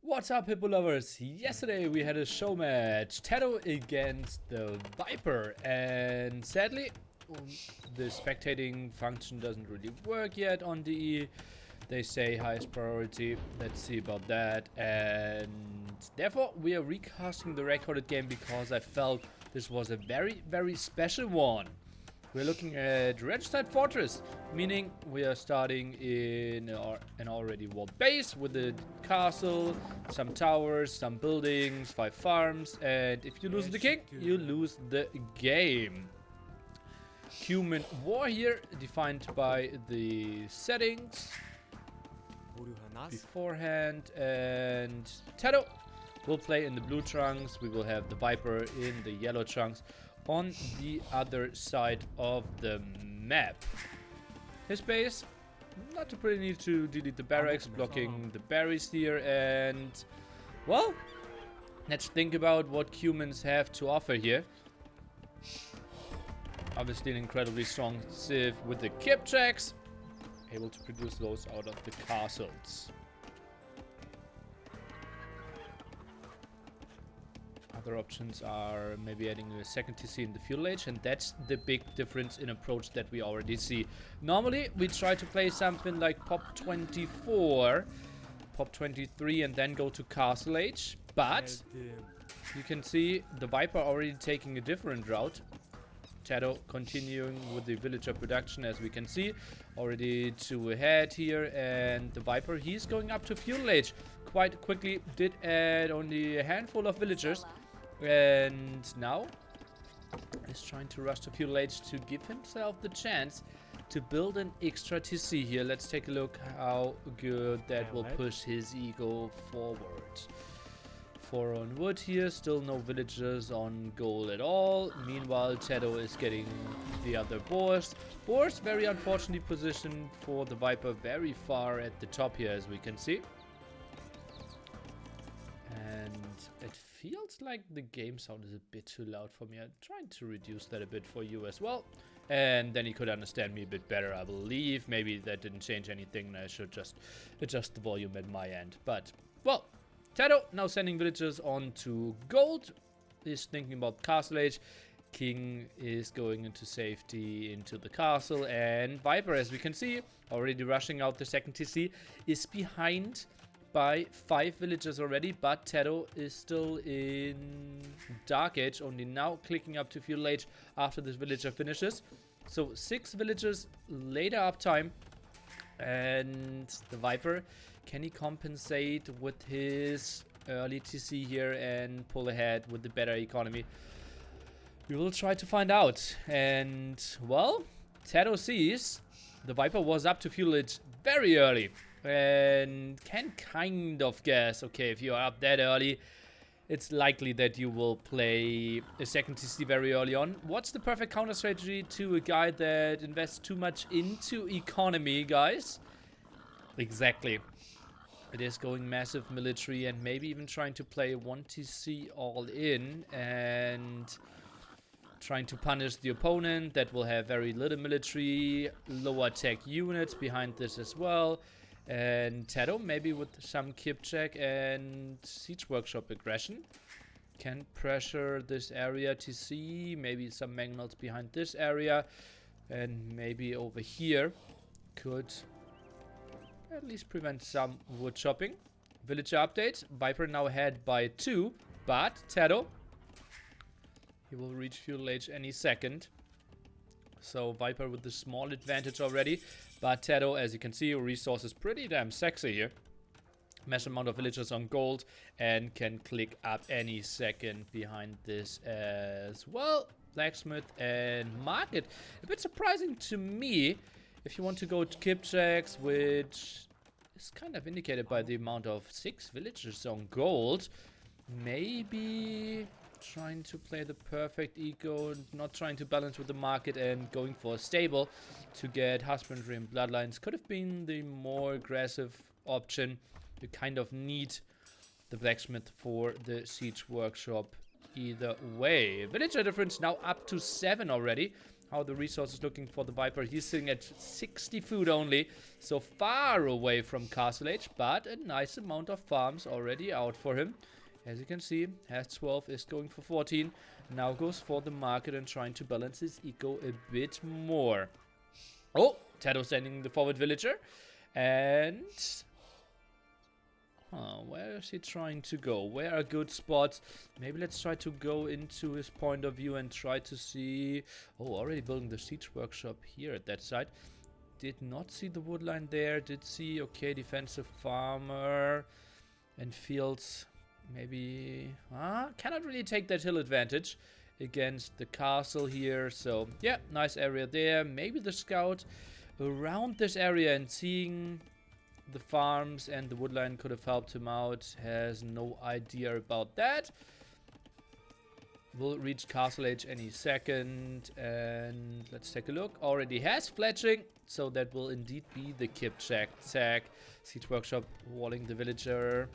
What's up, Hippo lovers? Yesterday we had a show match, TaToH against the Viper, and sadly the spectating function doesn't really work yet on DE. They say highest priority, let's see about that, and therefore we are recasting the recorded game because I felt this was a very special one. We're looking at Registered Fortress, meaning we are starting in an already walled base with a castle, some towers, some buildings, 5 farms, and if you lose the king, you lose the game. Cuman war here, defined by the settings beforehand, and TaToH will play in the blue trunks. We will have the Viper in the yellow trunks on the other side of the map. His base, not too pretty, need to delete the barracks, blocking the berries here, and well, let's think about what Cumans have to offer here. Obviously an incredibly strong civ with the kip tracks, able to produce those out of the castles. Other options are maybe adding a second TC in the fuel age, and that's the big difference in approach that we already see. Normally we try to play something like Pop 24, Pop 23, and then go to Castle Age, but you can see the Viper already taking a different route. TaToH continuing with the villager production, as we can see, already 2 ahead here, and the Viper, he's going up to fuel age quite quickly, did add only a handful of villagers, and now is trying to rush to fuel age to give himself the chance to build an extra TC here. Let's take a look how good that will push his ego forward. 4 on wood here, still no villagers on goal at all. Meanwhile, TaToH is getting the other boars. Boars very unfortunately positioned for the Viper very far at the top here, as we can see. And it feels like the game sound is a bit too loud for me. I'm trying to reduce that a bit for you as well. And then he could understand me a bit better, I believe. Maybe that didn't change anything. I should just adjust the volume at my end. But, well, TaToH now sending villagers on to gold. Is thinking about Castle Age. King is going into safety into the castle. And Viper, as we can see, already rushing out the second TC, is behind by 5 villagers already, but TaToH is still in Dark Age, only now clicking up to fuel age after this villager finishes. So 6 villagers later uptime, and the Viper, can he compensate with his early TC here and pull ahead with the better economy? We will try to find out. And well, TaToH sees the Viper was up to fuel age very early, and can kind of guess, okay, if you are up that early, it's likely that you will play a second TC very early on. What's the perfect counter strategy to a guy that invests too much into economy, guys? Exactly. It is going massive military and maybe even trying to play 1 TC all in and trying to punish the opponent that will have very little military, lower tech units behind this as well. And TaToH, maybe with some kip check and siege workshop aggression, can pressure this area TC, maybe some magnals behind this area, and maybe over here could at least prevent some wood chopping. Villager update, Viper now ahead by 2, but TaToH, he will reach fuel age any second. So Viper with the small advantage already. But TaToH, as you can see, resources pretty damn sexy here. Massive amount of villagers on gold and can click up any second behind this as well. Blacksmith and market. A bit surprising to me if you want to go to kip checks, which is kind of indicated by the amount of 6 villagers on gold. Maybe trying to play the perfect eco, not trying to balance with the market and going for a stable to get husbandry and bloodlines could have been the more aggressive option. You kind of need the blacksmith for the siege workshop either way. Villager difference now up to 7 already. how the resource is looking for the Viper. He's sitting at 60 food only, so far away from Castle Age, but a nice amount of farms already out for him. As you can see, has 12, is going for 14. Now goes for the market and trying to balance his eco a bit more. Oh, TaToH sending the forward villager. And... where is he trying to go? Where are good spots? Maybe let's try to go into his point of view and try to see... Oh, already building the siege workshop here at that side. Did not see the wood line there. Did see, okay, defensive farmer and fields. Maybe... cannot really take that hill advantage against the castle here. So, yeah, nice area there. Maybe the scout around this area and seeing... the farms and the woodline could have helped him out. Has no idea about that. Will reach Castle Age any second. And let's take a look. Already has fletching. So that will indeed be the Kipchak tag. Siege Workshop walling the villager.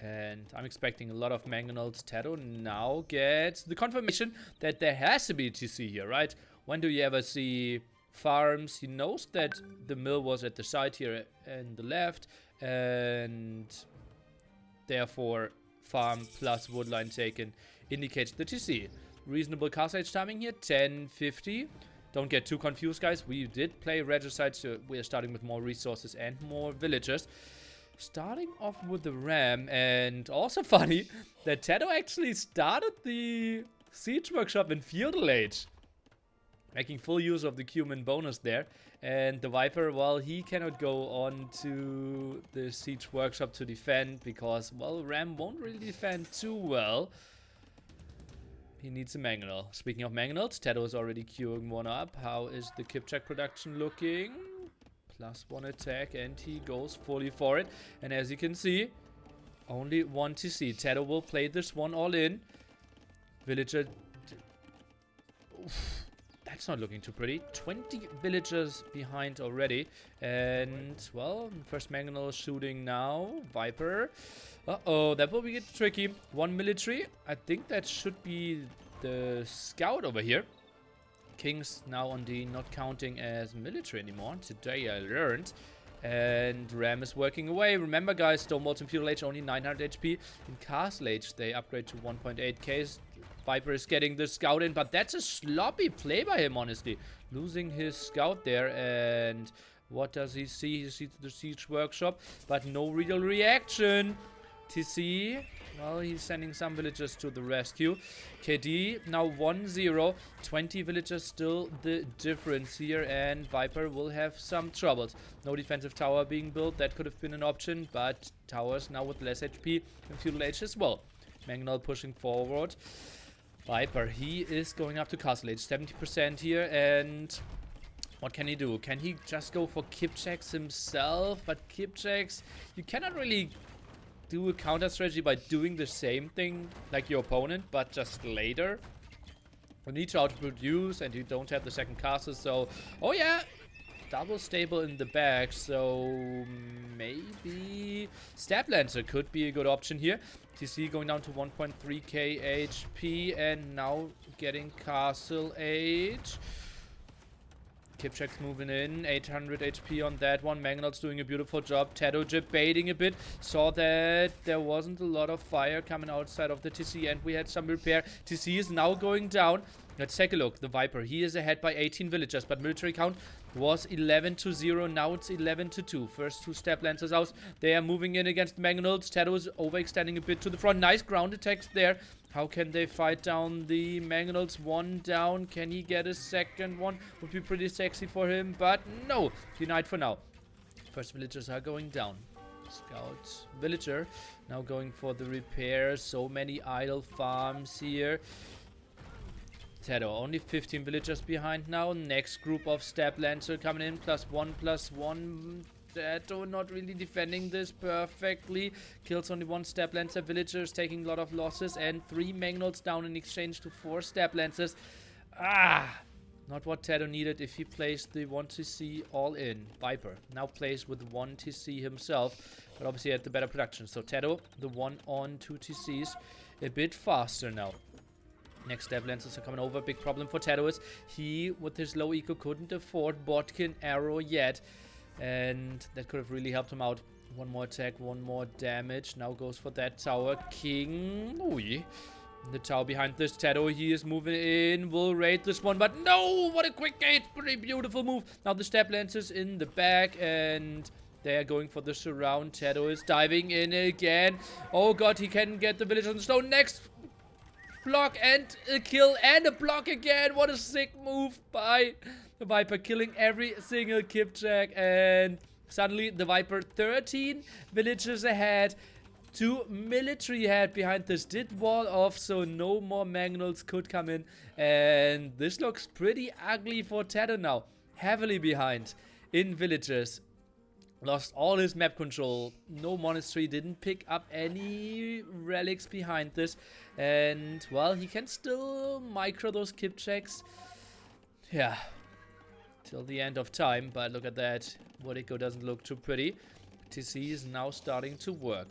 And I'm expecting a lot of mangonels. TaToH now gets the confirmation that there has to be a TC here, right? When do you ever see... farms? He knows that the mill was at the side here and the left, and therefore farm plus woodline taken indicates the TC. Reasonable Castle Age timing here, 10:50. Don't get too confused, guys. We did play regicide, so we are starting with more resources and more villagers. Starting off with the ram, and also funny that TaToH actually started the siege workshop in feudal age. Making full use of the Cuman bonus there. And the Viper, well, he cannot go on to the siege workshop to defend because, well, Ram won't really defend too well. He needs a mangonel. Speaking of mangonels, TaToH is already queuing one up. How is the Kipchak production looking? +1 attack, and he goes fully for it. And as you can see, only one TC. TaToH will play this one all in. Villager... Oof. That's not looking too pretty. 20 villagers behind already. And, well, first mangonel shooting now. Viper. Uh-oh, that will get tricky. One military. I think that should be the scout over here. Kings now on D, not counting as military anymore. Today I learned. And Ram is working away. Remember, guys, Stonewalls in Feudal Age only 900 HP. In Castle Age, they upgrade to 1.8k. Viper is getting the scout in, but that's a sloppy play by him, honestly. Losing his scout there, and what does he see? He sees the siege workshop, but no real reaction. TC, well, he's sending some villagers to the rescue. KD, now 1-0. 20 villagers still the difference here, and Viper will have some troubles. No defensive tower being built. That could have been an option, but towers now with less HP in Feudal Age as well. Mangonel pushing forward. Viper, he is going up to Castle Age, 70% here, and what can he do? Can he just go for Kipchaks himself? But Kipchaks, you cannot really do a counter strategy by doing the same thing like your opponent, but just later. You need to outproduce, and you don't have the second castle, so... Oh yeah! Double stable in the back, so maybe Stab Lancer could be a good option here. TC going down to 1.3k HP, and now getting Castle Age. Kipchak's moving in, 800 HP on that one. Mangonel's doing a beautiful job. TaToH baiting a bit. Saw that there wasn't a lot of fire coming outside of the TC, and we had some repair. TC is now going down. Let's take a look. The Viper, he is ahead by 18 villagers, but military count was 11-0. Now it's 11-2. First two Stab Lancers out. They are moving in against mangonels. TaToH is overextending a bit to the front. Nice ground attacks there. How can they fight down the mangonels? One down. Can he get a second one? Would be pretty sexy for him, but no. Denied for now. First villagers are going down. Scout villager now going for the repair. So many idle farms here. TaToH only 15 villagers behind now. Next group of Stab Lancer coming in. +1/+1. TaToH not really defending this perfectly. Kills only one Stab Lancer. Villagers taking a lot of losses. And 3 mangonels down in exchange to 4 Stab Lancers. Not what TaToH needed if he placed the 1 TC all in. Viper now plays with 1 TC himself. But obviously had the better production. So TaToH, the 1 on 2 TCs. A bit faster now. Next step, Lancers are coming over. Big problem for TaToH is he, with his low eco, couldn't afford Bodkin Arrow yet. And that could have really helped him out. One more attack, one more damage. Now goes for that tower. King. Ooh. The tower behind this. TaToH, he is moving in. Will raid this one, but no! What a quick gate. Pretty beautiful move. Now the step Lancers in the back, and they're going for the surround. TaToH is diving in again. Oh god, he can get the village on the stone. Next block and a kill and a block again. What a sick move by the Viper, killing every single Kipjack. And suddenly the Viper 13 villagers ahead. 2 military ahead behind this. Did wall off, so no more Magnals could come in. And this looks pretty ugly for TaToH now. Heavily behind in villagers. Lost all his map control. No monastery. Didn't pick up any relics behind this. And, well, he can still micro those Kipjacks. Yeah. Till the end of time. But look at that. Wodico doesn't look too pretty. TC is now starting to work.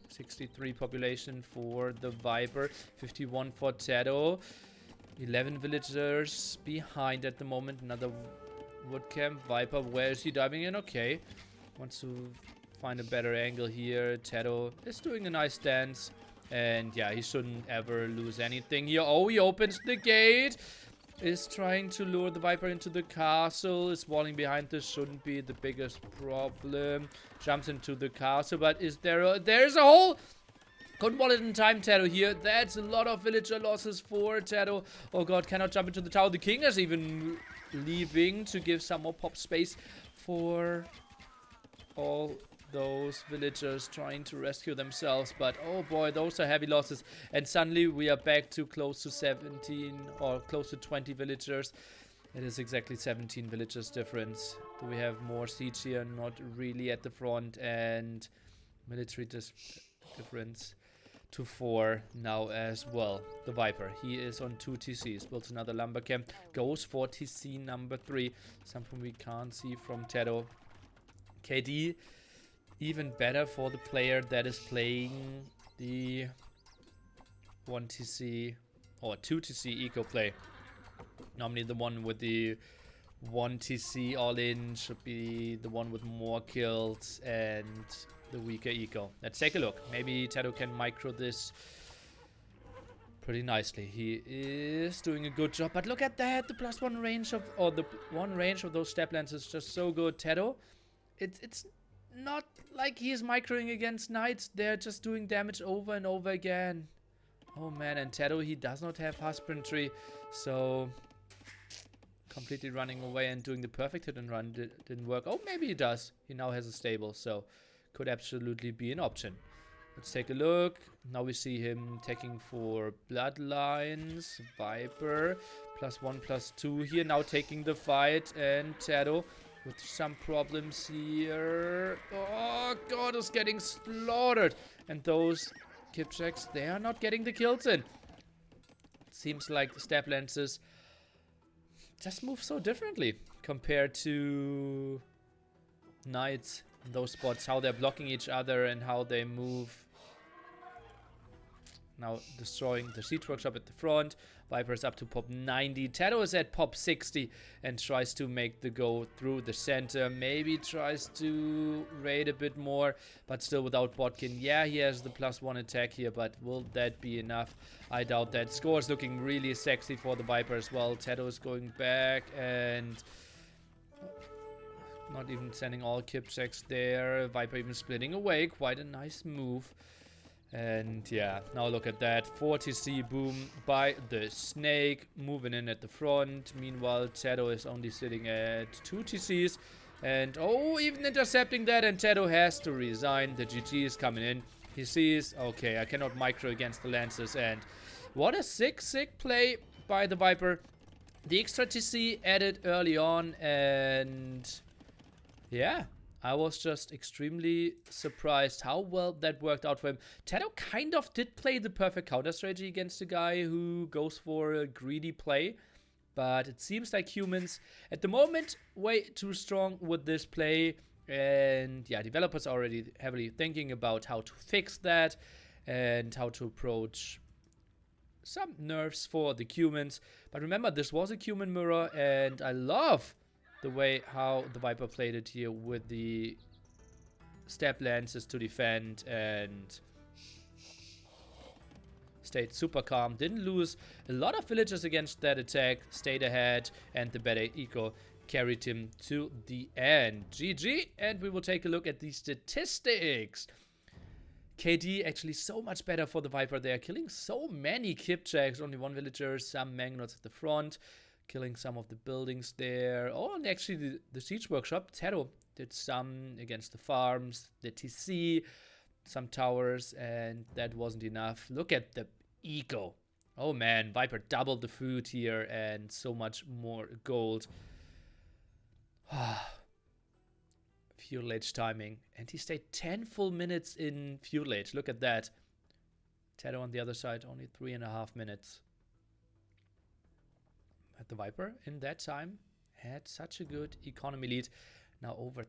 63 population for the Viper. 51 for TaToH. 11 villagers behind at the moment. Another wood camp. Viper, where is he diving in? Okay. Wants to find a better angle here. TaToH is doing a nice dance. And yeah, he shouldn't ever lose anything here. Oh, he opens the gate. Is trying to lure the Viper into the castle. Is walling behind this. Shouldn't be the biggest problem. Jumps into the castle. But is there a... There's a hole! Couldn't wall it in time, TaToH here. That's a lot of villager losses for TaToH. Oh god, cannot jump into the tower. The king is even leaving to give some more pop space for all those villagers trying to rescue themselves. But oh boy, those are heavy losses. And suddenly we are back to close to 17 or close to 20 villagers. It is exactly 17 villagers difference. Do we have more siege here? Not really at the front. And military difference to 4 now as well. The Viper, he is on 2 TCs. Builds another lumber camp. Goes for TC number 3. Something we can't see from TaToH. KD, even better for the player that is playing the 1 TC or 2 TC eco play. Normally the one with the 1 TC all in should be the one with more kills and the weaker eco. Let's take a look. Maybe TaToH can micro this pretty nicely. He is doing a good job, but look at that. The +1 range of, or the 1 range of those step lances is just so good. TaToH, it's not like he is microing against knights. They're just doing damage over and over again. Oh man, and TaToH, he does not have husbandry, so completely running away and doing the perfect hit and run didn't work. Oh, maybe he does. He now has a stable, so could absolutely be an option. Let's take a look. Now we see him taking for bloodlines. Viper +1/+2 here, now taking the fight, and TaToH with some problems here. Oh god, is getting slaughtered. And those Kipjacks, they are not getting the kills in. Seems like the step lances just move so differently compared to knights in those spots. How they're blocking each other and how they move. Now destroying the siege workshop at the front. Viper is up to pop 90. TaToH is at pop 60 and tries to make the go through the center. Maybe tries to raid a bit more, but still without Bodkin. Yeah, he has the +1 attack here, but will that be enough? I doubt that. Score is looking really sexy for the Viper as well. TaToH is going back and not even sending all Kipjacks there. Viper even splitting away. Quite a nice move. And yeah, now look at that. 4 TC boom by the snake. Moving in at the front. Meanwhile, TaToH is only sitting at 2 TCs. And oh, even intercepting that. And TaToH has to resign. The GG is coming in. He sees, okay, I cannot micro against the Lancers. And what a sick play by the Viper. The extra TC added early on. And yeah, I was just extremely surprised how well that worked out for him. TaToH kind of did play the perfect counter strategy against a guy who goes for a greedy play. But it seems like Cumans, at the moment, way too strong with this play. And yeah, developers are already heavily thinking about how to fix that and how to approach some nerfs for the Cumans. But remember, this was a Cuman mirror, and I love the way how the Viper played it here with the step lances to defend and stayed super calm. Didn't lose a lot of villagers against that attack. Stayed ahead, and the better eco carried him to the end. GG, and we will take a look at the statistics. KD actually so much better for the Viper there, killing so many Kipchaks, only one villager, some Magnots at the front, killing some of the buildings there. Oh, and actually the Siege Workshop, TaToH did some against the farms, the TC, some towers, and that wasn't enough. Look at the eco. Oh man, Viper doubled the food here and so much more gold. Feudal Age timing, and he stayed 10 full minutes in Feudal Age. Look at that. TaToH on the other side, only 3.5 minutes. But the Viper in that time had such a good economy lead. Now over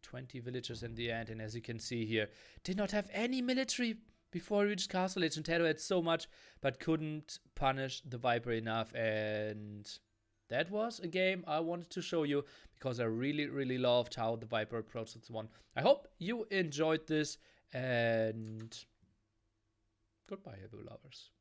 20 villagers in the end, and as you can see here, did not have any military before he reached Castle Age, and TaToH had so much, but couldn't punish the Viper enough, and that was a game I wanted to show you because I really, really loved how the Viper approached this one. I hope you enjoyed this, and goodbye, Hebrew lovers.